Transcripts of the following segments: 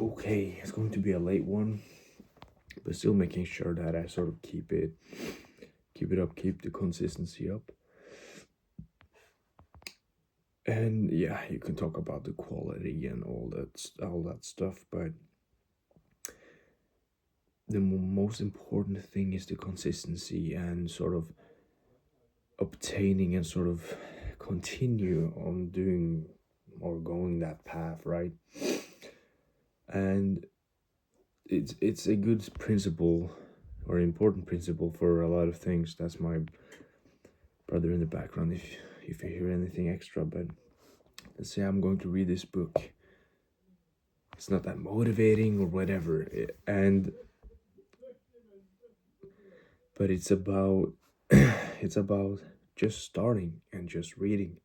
okay. It's going to be a late one, but still making sure that I sort of keep it up, keep the consistency up. And yeah, you can talk about the quality and all that stuff, but the most important thing is the consistency and sort of obtaining and sort of continue on doing or going that path, right? And it's a good principle or important principle for a lot of things. That's my brother in the background if you hear anything extra. But let's say I'm going to read this book, it's not that motivating or whatever, and but it's about it's about just starting and just reading.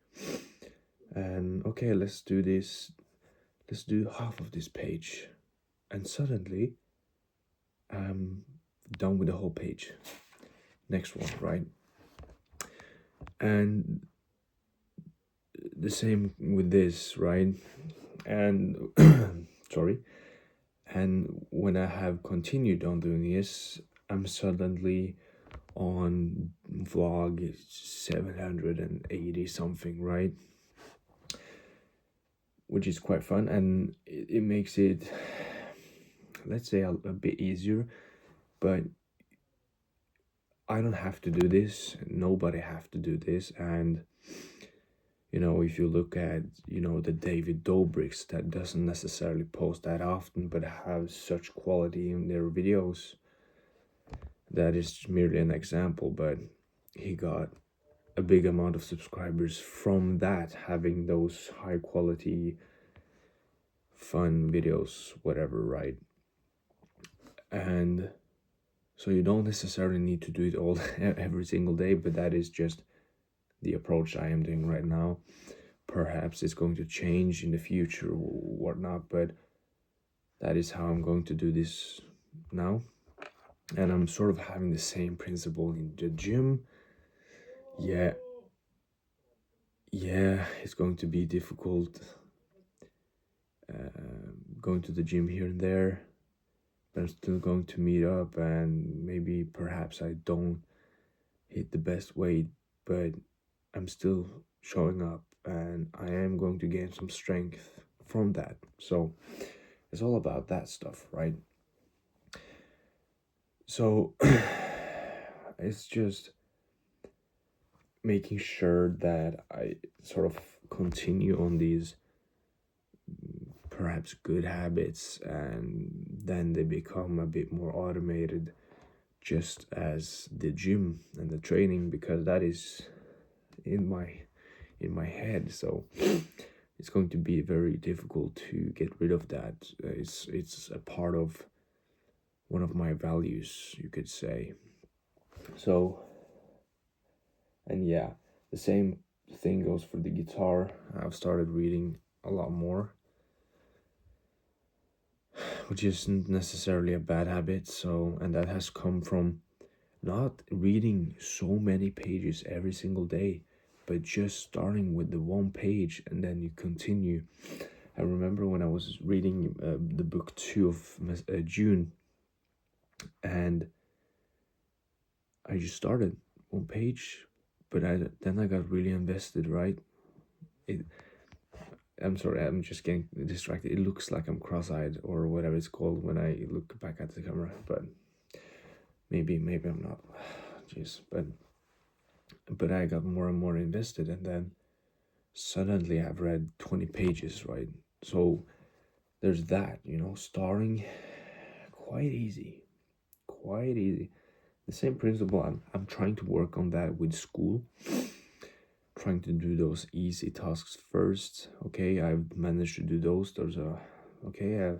And okay, let's do this, let's do half of this page, and suddenly I'm done with the whole page. Next one, right? And the same with this, right? And sorry. And when I have continued on doing this, I'm suddenly on vlog 780 something, right? Which is quite fun, and it makes it, let's say, a bit easier. But I don't have to do this, nobody have to do this. And if you look at the David Dobrik's that doesn't necessarily post that often but have such quality in their videos, that is merely an example, but he got a big amount of subscribers from that, having those high quality fun videos, whatever, right? And so you don't necessarily need to do it all every single day, but that is just the approach I am doing right now. Perhaps it's going to change in the future or whatnot, but that is how I'm going to do this now. And I'm sort of having the same principle in the gym. Yeah, it's going to be difficult going to the gym here and there, but I'm still going to meet up, and maybe perhaps I don't hit the best weight, but I'm still showing up, and I am going to gain some strength from that. So it's all about that stuff, right? So it's just making sure that I sort of continue on these perhaps good habits, and then they become a bit more automated, just as the gym and the training, because that is in my head. So it's going to be very difficult to get rid of that. It's a part of one of my values, you could say. So, and yeah, the same thing goes for the guitar. I've started reading a lot more, which isn't necessarily a bad habit. So, and that has come from not reading so many pages every single day, but just starting with the one page and then you continue. I remember when I was reading the book 2 of June, and I just started one page, but then I got really invested, right? I'm sorry, I'm just getting distracted. It looks like I'm cross-eyed or whatever it's called when I look back at the camera, but maybe I'm not. Jeez, but I got more and more invested, and then suddenly I've read 20 pages, right? So there's that, starting quite easy. The same principle. I'm trying to work on that with school, trying to do those easy tasks first. Okay, I've managed to do those are okay.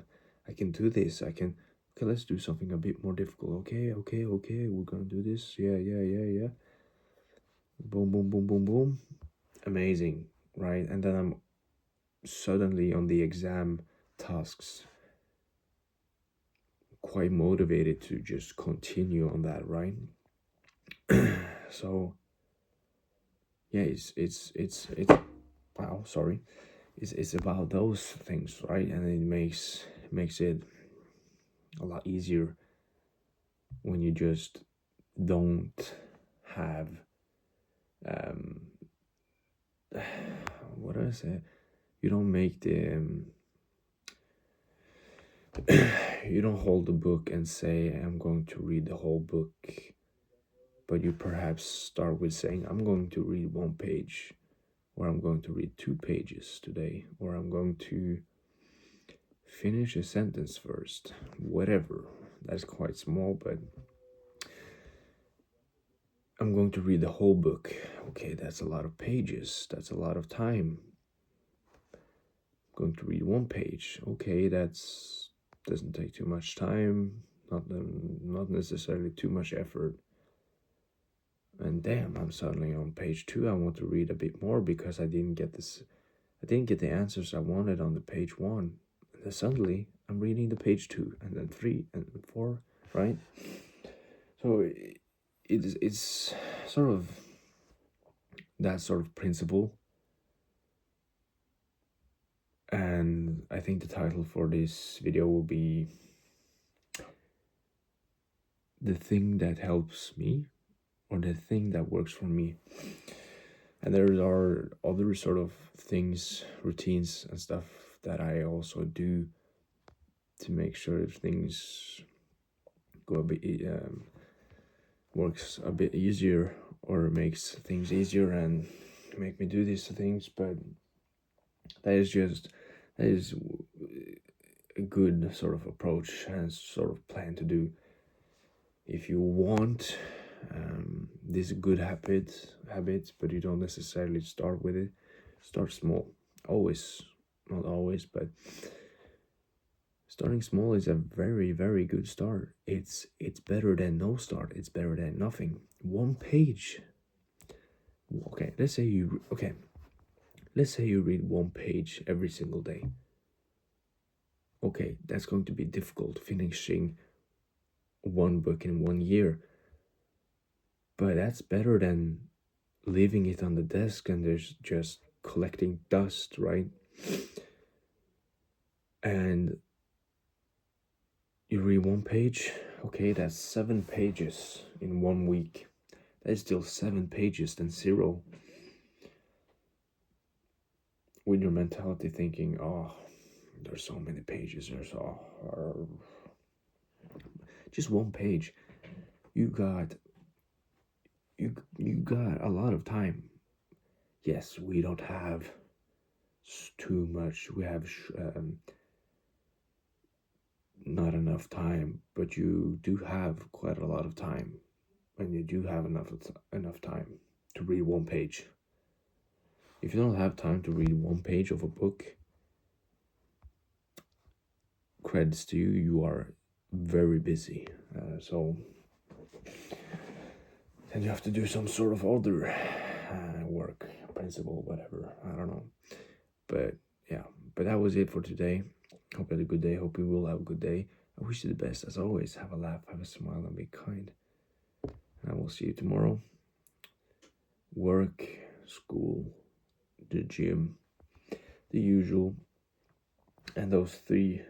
I can do this. Okay, let's do something a bit more difficult. Okay, we're gonna do this. Yeah. Boom, boom, boom, boom, boom. Amazing, right? And then I'm suddenly on the exam tasks, quite motivated to just continue on that, right? So yeah, it's wow, sorry. It's about those things, right? And it makes it a lot easier when you just don't have um what do I say? You don't make the you don't hold the book and say I'm going to read the whole book, but you perhaps start with saying I'm going to read one page, or I'm going to read 2 pages today, or I'm going to finish a sentence first, whatever. That's quite small, but I'm going to read the whole book. Okay, that's a lot of pages. That's a lot of time. I'm going to read 1 page. Okay, that's doesn't take too much time. Not necessarily too much effort. And damn, I'm suddenly on page 2. I want to read a bit more because I didn't get the answers I wanted on the page 1. And then suddenly I'm reading the page 2 and then 3 and then 4, right? So it's sort of that sort of principle. And I think the title for this video will be The Thing That Helps Me, or The Thing That Works for Me. And there are other sort of things, routines and stuff that I also do to make sure things go a bit works a bit easier, or makes things easier and make me do these things. But that is a good sort of approach and sort of plan to do. If you want this good habit, but you don't necessarily start with it, start small. Always, not always, but starting small is a very, very good start. It's better than no start. It's better than nothing. 1 page. Okay, let's say you read 1 page every single day. Okay, that's going to be difficult, finishing 1 book in 1 year. But that's better than leaving it on the desk and there's just collecting dust, right? And you read 1 page. Okay, that's 7 pages in 1 week. That is still 7 pages than 0. With your mentality thinking, oh, there's so many pages, just 1 page. You got a lot of time. Yes, we don't have too much. We have not enough time, but you do have quite a lot of time, and you do have enough time to read 1 page. If you don't have time to read 1 page of a book, credits to you. You are very busy. So then you have to do some sort of other work, principle, whatever. I don't know. But yeah, but that was it for today. Hope you had a good day. Hope you will have a good day. I wish you the best as always. Have a laugh, have a smile, and be kind. And I will see you tomorrow. Work, school, the gym, the usual. And those three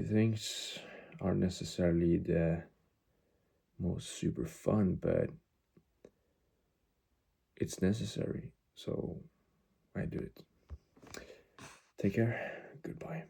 things aren't necessarily the most super fun, but it's necessary. So I do it. Take care. Goodbye.